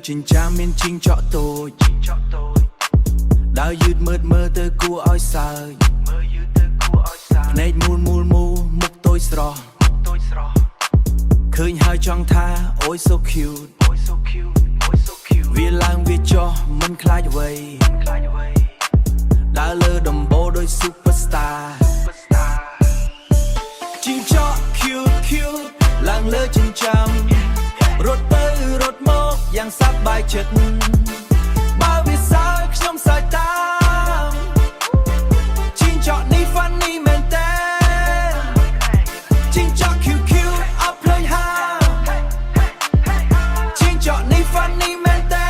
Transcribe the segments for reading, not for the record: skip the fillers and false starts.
ចិញ្ចាមមានជីងចក់តូចដើរយឺតមើលទៅគួរឲ្យសើចភ្នែកមូលមុខតូចស្រស់ឃើញហើយចង់ថាអូយ so cute វាឡើងវាចុះមិនខ្លាចអ្វីដើរលើដំបូលដោយ superstar ជីងចក់ cute ឡើងលើចិញ្ចាមរត់ទៅរត់មកយ៉ាងសប្បាយចិត្តបើវាសើចខ្ញុំសើចតាមជីងចក់នេះ funny មែនតើជីងចក់ cute អត់ភ្លេចហាជីងចក់នេះ funny មែនតើ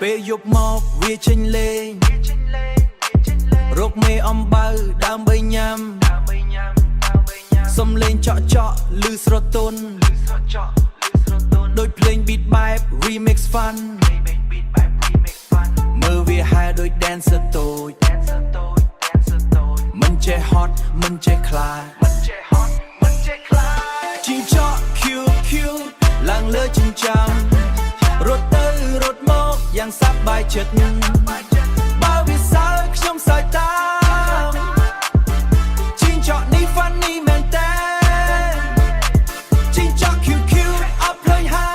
ពេលយប់មកវាចេញលេងរកមេអំបៅដើម្បីញ៉ាំសំលេងចក់ឮស្រទន់ដូចភ្លេង beat បែប remix fun មើលវាហែដូច dancer តូចមិនចេះ hot មិនចេះខ្លាចជីងចក់ cute ឡើងលើចិញ្ចាមរត់ទៅរត់មកយ៉ាងសប្បាយចិត្តបើវាសើចខ្ញុំសើចតាមជីងចក់នេះ funny មែនតើជីងចក់ cute អត់ភ្លេចហា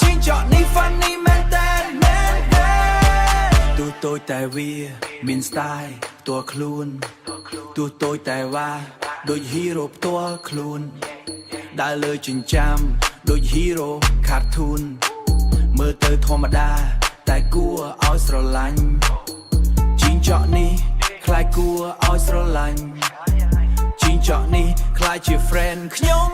ជីងចក់នេះ funny មែនតើទូតូចតែវាមាន style ផ្ទាល់ខ្លួនទូតូចតែវាដូច hero ផ្ទាល់ខ្លួនដើរលើចិញ្ចាមដូច hero cartoon មើលទៅធម្មតាតែគួរឲ្យស្រឡាញ់ជីងចក់នេះខ្លាចគួរឲ្យស្រឡាញ់ជីងចក់នេះខ្លាចជា friend ខ្ញុំ